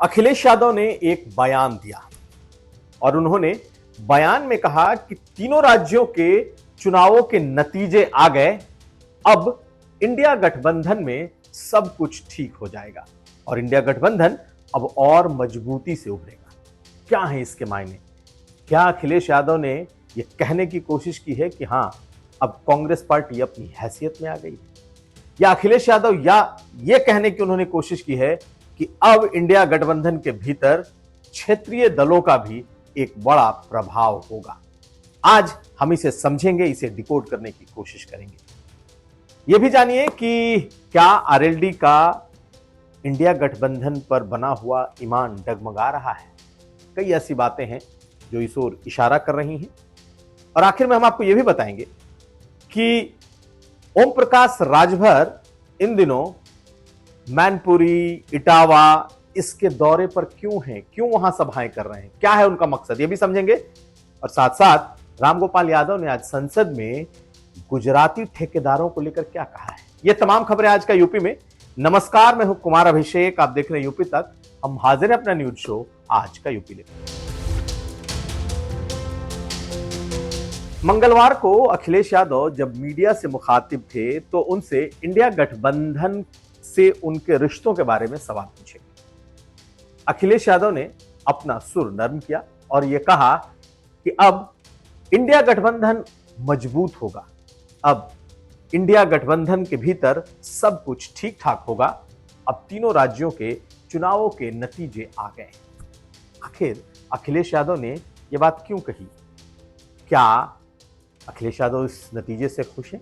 अखिलेश यादव ने एक बयान दिया और उन्होंने बयान में कहा कि तीनों राज्यों के चुनावों के नतीजे आ गए, अब इंडिया गठबंधन में सब कुछ ठीक हो जाएगा और इंडिया गठबंधन अब और मजबूती से उभरेगा। क्या है इसके मायने? क्या अखिलेश यादव ने यह कहने की कोशिश की है कि हां, अब कांग्रेस पार्टी अपनी हैसियत में आ गई है, या अखिलेश यादव या यह कहने की उन्होंने कोशिश की है कि अब इंडिया गठबंधन के भीतर क्षेत्रीय दलों का भी एक बड़ा प्रभाव होगा? आज हम इसे समझेंगे, इसे डिकोड करने की कोशिश करेंगे। यह भी जानिए कि क्या आरएलडी का इंडिया गठबंधन पर बना हुआ ईमान डगमगा रहा है? कई ऐसी बातें हैं जो इस ओर इशारा कर रही हैं और आखिर में हम आपको यह भी बताएंगे कि ओम प्रकाश राजभर इन दिनों मैनपुरी, इटावा इसके दौरे पर क्यों हैं, क्यों वहां सभाएं कर रहे हैं, क्या है उनका मकसद, यह भी समझेंगे। और साथ साथ रामगोपाल यादव ने आज संसद में गुजराती ठेकेदारों को लेकर क्या कहा है, ये तमाम खबरें आज का यूपी में। नमस्कार, मैं हूं कुमार अभिषेक, आप देख रहे हैं यूपी तक। हम हाजिर हैं अपना न्यूज शो आज का यूपी लेकर। मंगलवार को अखिलेश यादव जब मीडिया से मुखातिब थे तो उनसे इंडिया गठबंधन से उनके रिश्तों के बारे में सवाल पूछे। अखिलेश यादव ने अपना सुर नरम किया और यह कहा कि अब इंडिया गठबंधन मजबूत होगा, अब इंडिया गठबंधन के भीतर सब कुछ ठीक ठाक होगा, अब तीनों राज्यों के चुनावों के नतीजे आ गए। आखिर अखिलेश यादव ने यह बात क्यों कही? क्या अखिलेश यादव इस नतीजे से खुश हैं?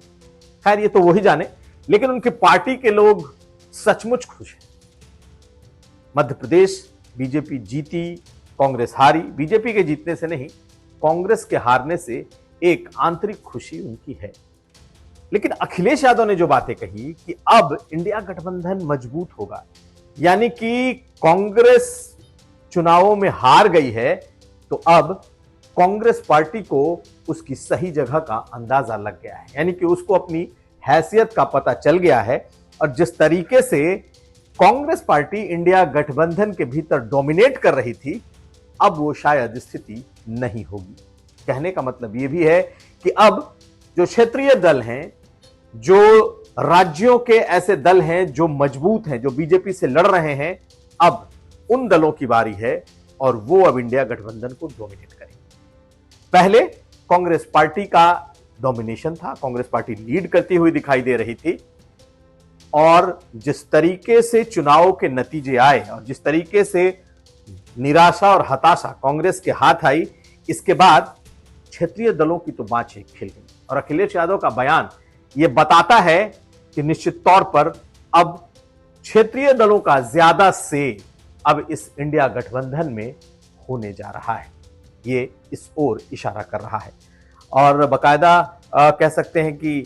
खैर, ये तो वही जाने, लेकिन उनकी पार्टी के लोग सचमुच खुश हैं। मध्य प्रदेश बीजेपी जीती, कांग्रेस हारी। बीजेपी के जीतने से नहीं, कांग्रेस के हारने से एक आंतरिक खुशी उनकी है। लेकिन अखिलेश यादव ने जो बातें कही कि अब इंडिया गठबंधन मजबूत होगा, यानी कि कांग्रेस चुनावों में हार गई है तो अब कांग्रेस पार्टी को उसकी सही जगह का अंदाजा लग गया है, यानी कि उसको अपनी हैसियत का पता चल गया है। और जिस तरीके से कांग्रेस पार्टी इंडिया गठबंधन के भीतर डोमिनेट कर रही थी, अब वो शायद स्थिति नहीं होगी। कहने का मतलब यह भी है कि अब जो क्षेत्रीय दल हैं, जो राज्यों के ऐसे दल हैं जो मजबूत हैं, जो बीजेपी से लड़ रहे हैं, अब उन दलों की बारी है और वो अब इंडिया गठबंधन को डोमिनेट करेंगे। पहले कांग्रेस पार्टी का डोमिनेशन था, कांग्रेस पार्टी लीड करती हुई दिखाई दे रही थी और जिस तरीके से चुनाव के नतीजे आए और जिस तरीके से निराशा और हताशा कांग्रेस के हाथ आई, इसके बाद क्षेत्रीय दलों की तो बाँछें खिल गई। और अखिलेश यादव का बयान यह बताता है कि निश्चित तौर पर अब क्षेत्रीय दलों का ज्यादा से अब इस इंडिया गठबंधन में होने जा रहा है, ये इस ओर इशारा कर रहा है। और बाकायदा कह सकते हैं कि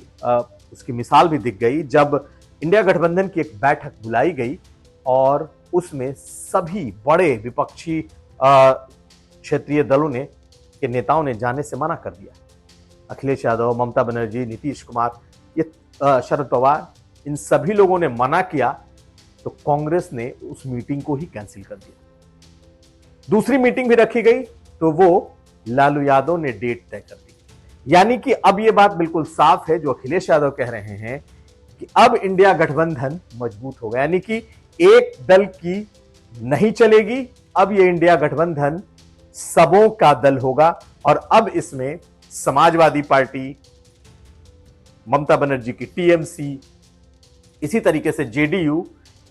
उसकी मिसाल भी दिख गई जब इंडिया गठबंधन की एक बैठक बुलाई गई और उसमें सभी बड़े विपक्षी क्षेत्रीय दलों ने के नेताओं ने जाने से मना कर दिया। अखिलेश यादव, ममता बनर्जी, नीतीश कुमार, ये शरद पवार, इन सभी लोगों ने मना किया तो कांग्रेस ने उस मीटिंग को ही कैंसिल कर दिया। दूसरी मीटिंग भी रखी गई तो वो लालू यादव ने डेट तय कर दी। यानी कि अब यह बात बिल्कुल साफ है जो अखिलेश यादव कह रहे हैं कि अब इंडिया गठबंधन मजबूत होगा, यानी कि एक दल की नहीं चलेगी, अब यह इंडिया गठबंधन सबों का दल होगा। और अब इसमें समाजवादी पार्टी, ममता बनर्जी की टीएमसी, इसी तरीके से जेडीयू,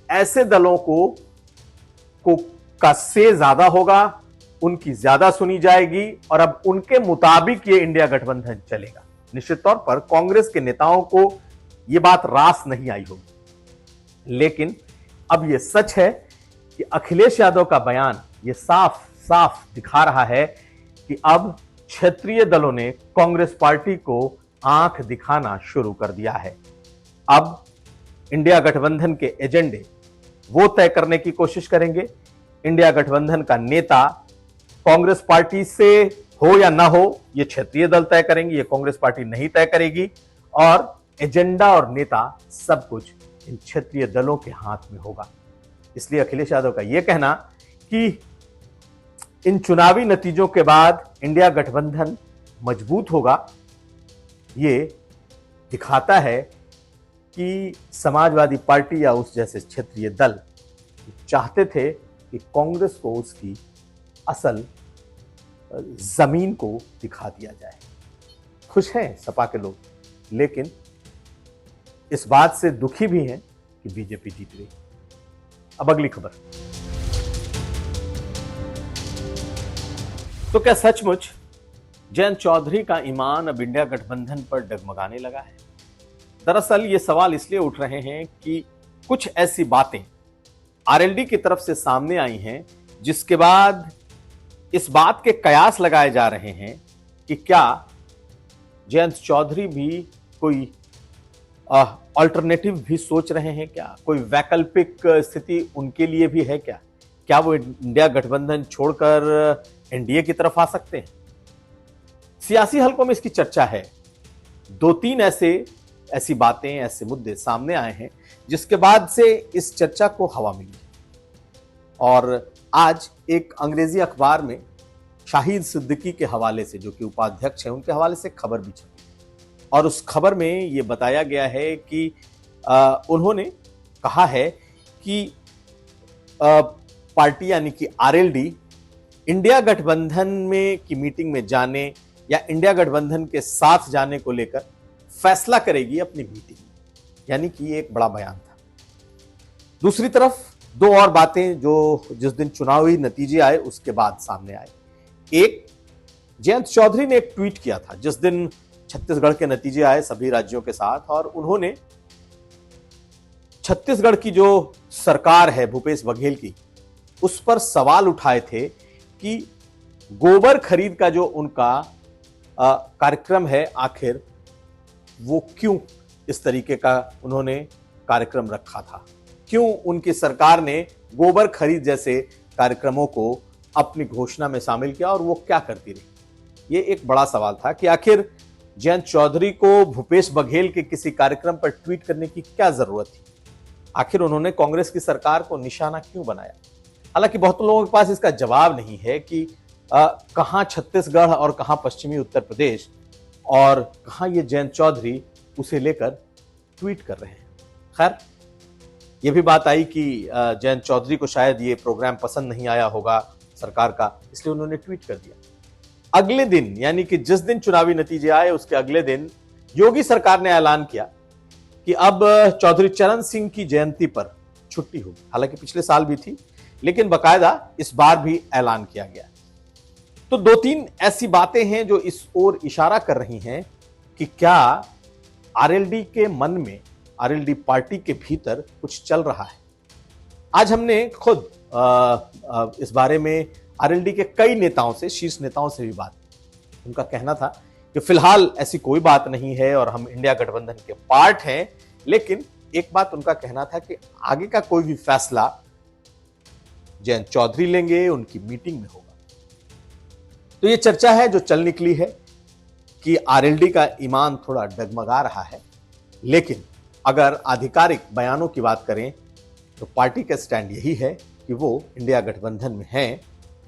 ऐसे दलों को का से ज्यादा होगा, उनकी ज्यादा सुनी जाएगी और अब उनके मुताबिक ये इंडिया गठबंधन चलेगा। निश्चित तौर पर कांग्रेस के नेताओं को यह बात रास नहीं आई होगी, लेकिन अब यह सच है कि अखिलेश यादव का बयान यह साफ साफ दिखा रहा है कि अब क्षेत्रीय दलों ने कांग्रेस पार्टी को आंख दिखाना शुरू कर दिया है। अब इंडिया गठबंधन के एजेंडे वो तय करने की कोशिश करेंगे। इंडिया गठबंधन का नेता कांग्रेस पार्टी से हो या ना हो, ये क्षेत्रीय दल तय करेंगे, ये कांग्रेस पार्टी नहीं तय करेगी। और एजेंडा और नेता सब कुछ इन क्षेत्रीय दलों के हाथ में होगा। इसलिए अखिलेश यादव का यह कहना कि इन चुनावी नतीजों के बाद इंडिया गठबंधन मजबूत होगा, ये दिखाता है कि समाजवादी पार्टी या उस जैसे क्षेत्रीय दल चाहते थे कि कांग्रेस को उसकी असल जमीन को दिखा दिया जाए। खुश हैं सपा के लोग, लेकिन इस बात से दुखी भी हैं कि बीजेपी जीत गई। अब अगली खबर। तो क्या सचमुच जयंत चौधरी का ईमान अब इंडिया गठबंधन पर डगमगाने लगा है? दरअसल ये सवाल इसलिए उठ रहे हैं कि कुछ ऐसी बातें आरएलडी की तरफ से सामने आई हैं जिसके बाद इस बात के कयास लगाए जा रहे हैं कि क्या जयंत चौधरी भी कोई अल्टरनेटिव भी सोच रहे हैं, क्या कोई वैकल्पिक स्थिति उनके लिए भी है, क्या वो इंडिया गठबंधन छोड़कर एनडीए की तरफ आ सकते हैं? सियासी हलकों में इसकी चर्चा है। दो तीन ऐसी बातें, ऐसे मुद्दे सामने आए हैं जिसके बाद से इस चर्चा को हवा मिली। और आज एक अंग्रेजी अखबार में शाहिद सिद्दीकी के हवाले से, जो कि उपाध्यक्ष हैं, उनके हवाले से खबर भी छपी और उस खबर में यह बताया गया है कि उन्होंने कहा है कि पार्टी यानी कि आरएलडी इंडिया गठबंधन में की मीटिंग में जाने या इंडिया गठबंधन के साथ जाने को लेकर फैसला करेगी अपनी मीटिंग में, यानी कि ये एक बड़ा बयान था। दूसरी तरफ दो और बातें जो जिस दिन चुनावी नतीजे आए उसके बाद सामने आए। एक, जयंत चौधरी ने एक ट्वीट किया था जिस दिन छत्तीसगढ़ के नतीजे आए सभी राज्यों के साथ, और उन्होंने छत्तीसगढ़ की जो सरकार है भूपेश बघेल की, उस पर सवाल उठाए थे कि गोबर खरीद का जो उनका कार्यक्रम है, आखिर वो क्यों इस तरीके का उन्होंने कार्यक्रम रखा था, क्यों उनकी सरकार ने गोबर खरीद जैसे कार्यक्रमों को अपनी घोषणा में शामिल किया और वो क्या करती रही। ये एक बड़ा सवाल था कि आखिर जयंत चौधरी को भूपेश बघेल के किसी कार्यक्रम पर ट्वीट करने की क्या जरूरत थी, आखिर उन्होंने कांग्रेस की सरकार को निशाना क्यों बनाया। हालांकि बहुत लोगों के पास इसका जवाब नहीं है कि कहां छत्तीसगढ़ और कहां पश्चिमी उत्तर प्रदेश और कहां ये जयंत चौधरी उसे लेकर ट्वीट कर रहे हैं। खैर, यह भी बात आई कि जयंत चौधरी को शायद ये प्रोग्राम पसंद नहीं आया होगा सरकार का, इसलिए उन्होंने ट्वीट कर दिया। अगले दिन, यानी कि जिस दिन चुनावी नतीजे आए उसके अगले दिन योगी सरकार ने ऐलान किया कि अब चौधरी चरण सिंह की जयंती पर छुट्टी होगी। हालांकि पिछले साल भी थी, लेकिन बकायदा इस बार भी ऐलान किया गया। तो दो तीन ऐसी बातें हैं जो इस ओर इशारा कर रही हैं कि क्या आरएलडी के मन में, आरएलडी पार्टी के भीतर कुछ चल रहा है। आज हमने खुद इस बारे में आरएलडी के कई नेताओं से, शीर्ष नेताओं से भी बात की। उनका कहना था कि फिलहाल ऐसी कोई बात नहीं है और हम इंडिया गठबंधन के पार्ट हैं, लेकिन एक बात उनका कहना था कि आगे का कोई भी फैसला जयंत चौधरी लेंगे, उनकी मीटिंग में होगा। तो ये चर्चा है जो चल निकली है कि आरएलडी का ईमान थोड़ा डगमगा रहा है, लेकिन अगर आधिकारिक बयानों की बात करें तो पार्टी का स्टैंड यही है कि वो इंडिया गठबंधन में हैं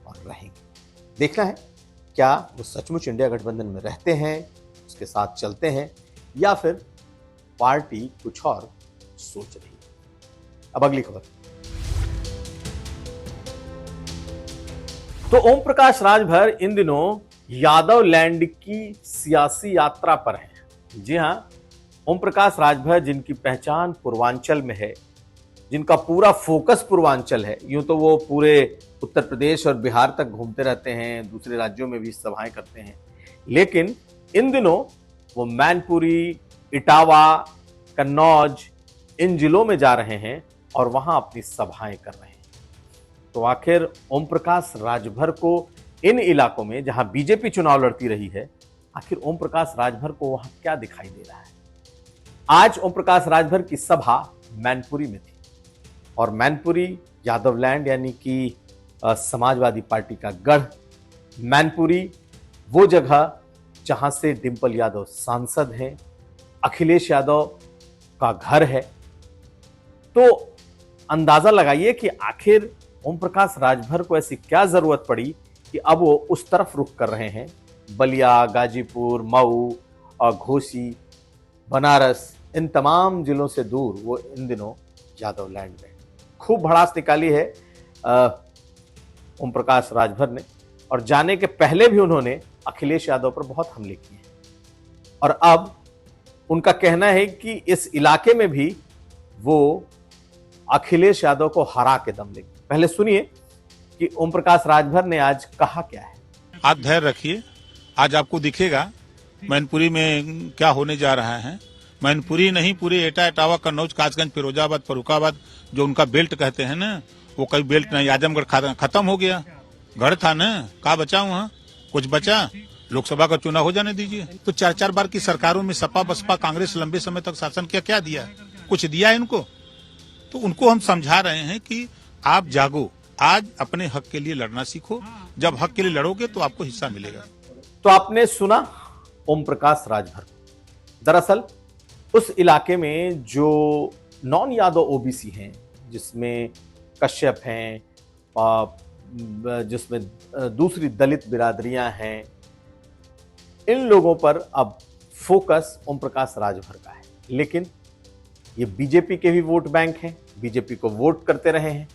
और रहेंगे। देखना है क्या वो सचमुच इंडिया गठबंधन में रहते हैं, उसके साथ चलते हैं, या फिर पार्टी कुछ और सोच रही है। अब अगली खबर। तो ओम प्रकाश राजभर इन दिनों यादव लैंड की सियासी यात्रा पर हैं। जी हां, ओम प्रकाश राजभर जिनकी पहचान पूर्वांचल में है, जिनका पूरा फोकस पूर्वांचल है, यूं तो वो पूरे उत्तर प्रदेश और बिहार तक घूमते रहते हैं, दूसरे राज्यों में भी सभाएं करते हैं, लेकिन इन दिनों वो मैनपुरी, इटावा, कन्नौज, इन जिलों में जा रहे हैं और वहां अपनी सभाएं कर रहे हैं। तो आखिर ओम प्रकाश राजभर को इन इलाकों में जहां बीजेपी चुनाव लड़ती रही है, आखिर ओम प्रकाश राजभर को वहां क्या दिखाई दे रहा है। आज ओम प्रकाश राजभर की सभा मैनपुरी में थी और मैनपुरी यादव लैंड यानी कि समाजवादी पार्टी का गढ़। मैनपुरी वो जगह जहां से डिंपल यादव सांसद हैं, अखिलेश यादव का घर है। तो अंदाजा लगाइए कि आखिर ओम प्रकाश राजभर को ऐसी क्या जरूरत पड़ी कि अब वो उस तरफ रुख कर रहे हैं? बलिया, गाजीपुर, मऊ और घोसी, बनारस, इन तमाम जिलों से दूर वो इन दिनों यादव लैंड में खूब भड़ास निकाली है ओम प्रकाश राजभर ने, और जाने के पहले भी उन्होंने अखिलेश यादव पर बहुत हमले किए और अब उनका कहना है कि इस इलाके में भी वो अखिलेश यादव को हरा के दम लेंगे। पहले सुनिए कि ओम प्रकाश राजभर ने आज कहा क्या है। आप धैर्य रखिए, आज आपको दिखेगा मैनपुरी में क्या होने जा रहा है। मैनपुरी नहीं, पूरे एटा, इटावा, कन्नौज, कासगंज, फिरोजाबाद, फरुखाबाद, जो उनका बेल्ट कहते हैं ना, वो कई बेल्ट नहीं, आजमगढ़ खत्म हो गया। घर था ना, कहा बचा वहाँ, कुछ बचा? लोकसभा का चुनाव हो जाने दीजिए। तो 4-4 बार की सरकारों में सपा बसपा कांग्रेस लंबे समय तक शासन किया, क्या दिया? कुछ दिया है इनको? तो उनको हम समझा रहे हैं कि आप जागो, आज अपने हक के लिए लड़ना सीखो। जब हक के लिए लड़ोगे तो आपको हिस्सा मिलेगा। तो आपने सुना ओम प्रकाश राजभर। दरअसल उस इलाके में जो नॉन यादव ओबीसी हैं, जिसमें कश्यप हैं, जिसमें दूसरी दलित बिरादरियां हैं, इन लोगों पर अब फोकस ओम प्रकाश राजभर का है। लेकिन ये बीजेपी के भी वोट बैंक हैं, बीजेपी को वोट करते रहे हैं।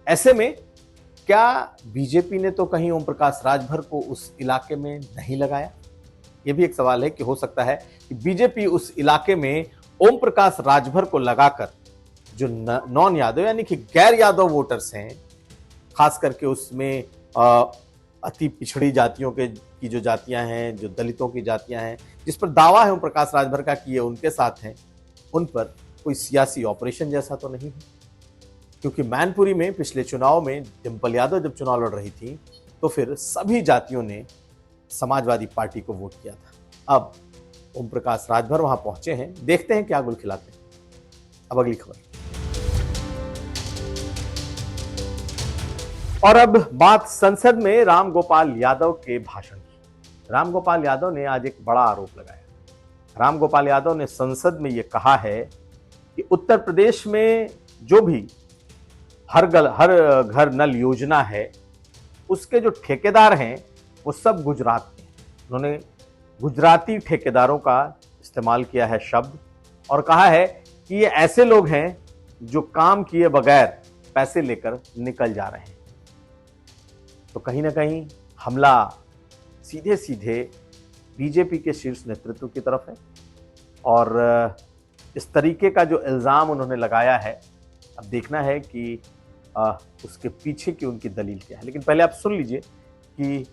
ऐसे में क्या बीजेपी ने तो कहीं ओम प्रकाश राजभर को उस इलाके में नहीं लगाया? ये भी एक सवाल है कि हो सकता है कि बीजेपी उस इलाके में ओम प्रकाश राजभर को लगाकर जो नॉन यादव यानी कि गैर यादव वोटर्स हैं, खास करके उसमें अति पिछड़ी जातियों की जो जातियां हैं, जो दलितों की जातियां हैं, जिस पर दावा है ओम प्रकाश राजभर का कि ये उनके साथ हैं, उन पर कोई सियासी ऑपरेशन जैसा तो नहीं है। क्योंकि मैनपुरी में पिछले चुनाव में डिंपल यादव जब चुनाव लड़ रही थी तो फिर सभी जातियों ने समाजवादी पार्टी को वोट किया था। अब ओम प्रकाश राजभर वहां पहुंचे हैं, देखते हैं क्या गुल खिलाते हैं। अब अगली खबर। और अब बात संसद में रामगोपाल यादव के भाषण की। रामगोपाल यादव ने आज एक बड़ा आरोप लगाया। रामगोपाल यादव ने संसद में यह कहा है कि उत्तर प्रदेश में जो भी हर घर नल योजना है, उसके जो ठेकेदार हैं वो सब गुजरात के हैं। उन्होंने गुजराती ठेकेदारों का इस्तेमाल किया है शब्द, और कहा है कि ये ऐसे लोग हैं जो काम किए बगैर पैसे लेकर निकल जा रहे हैं। तो कहीं ना कहीं हमला सीधे सीधे बीजेपी के शीर्ष नेतृत्व की तरफ है, और इस तरीके का जो इल्ज़ाम उन्होंने लगाया है, अब देखना है कि उसके पीछे की उनकी दलील क्या है। लेकिन पहले आप सुन लीजिए कि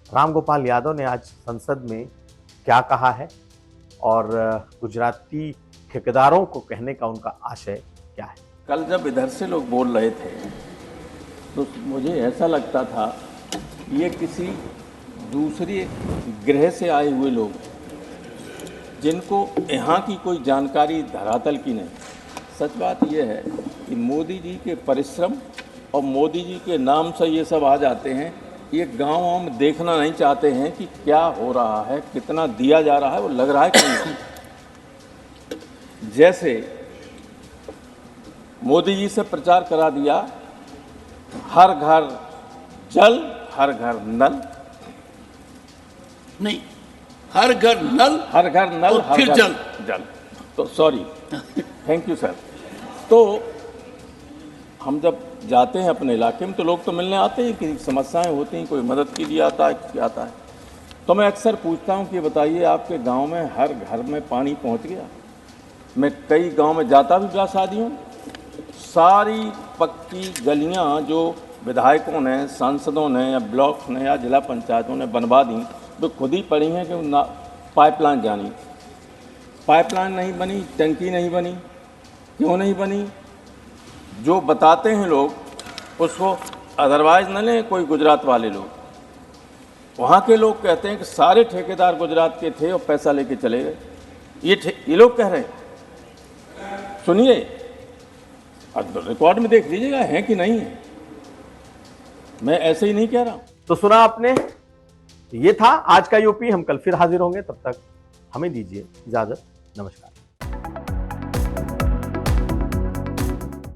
रामगोपाल यादव ने आज संसद में क्या कहा है और गुजराती ठेकेदारों को कहने का उनका आशय क्या है। कल जब इधर से लोग बोल रहे थे तो मुझे ऐसा लगता था ये किसी दूसरे ग्रह से आए हुए लोग जिनको यहाँ की कोई जानकारी धरातल की नहीं। सच बात यह है कि मोदी जी के परिश्रम और मोदी जी के नाम से ये सब आ जाते हैं। ये गाँव हम देखना नहीं चाहते हैं कि क्या हो रहा है, कितना दिया जा रहा है, वो लग रहा है कि नहीं। जैसे मोदी जी से प्रचार करा दिया, हर घर जल हर घर नल, नहीं, हर घर नल, हर घर नल, हर फिर घर जल। तो सॉरी, थैंक यू सर। तो हम जब जाते हैं अपने इलाके में तो लोग तो मिलने आते हैं कि समस्याएं होती हैं, कोई मदद के लिए आता है, क्या आता है। तो मैं अक्सर पूछता हूं कि बताइए आपके गांव में हर घर में पानी पहुंच गया? मैं कई गांव में जाता भी ब्याह शादियों, सारी पक्की गलियां जो विधायकों ने, सांसदों ने या ब्लॉक ने या जिला पंचायतों ने बनवा दी, तो खुद ही पड़ी हैं कि पाइपलाइन जानी, पाइपलाइन नहीं बनी, टंकी नहीं बनी। क्यों नहीं बनी? जो बताते हैं लोग उसको अदरवाइज न लें कोई गुजरात वाले लोग। वहाँ के लोग कहते हैं कि सारे ठेकेदार गुजरात के थे और पैसा लेके चले गए। ये लोग कह रहे हैं, सुनिए, रिकॉर्ड में देख लीजिएगा है कि नहीं है। मैं ऐसे ही नहीं कह रहा। तो सुना आपने, ये था आज का यूपी। हम कल फिर हाजिर होंगे, तब तक हमें दीजिए इजाजत। नमस्कार।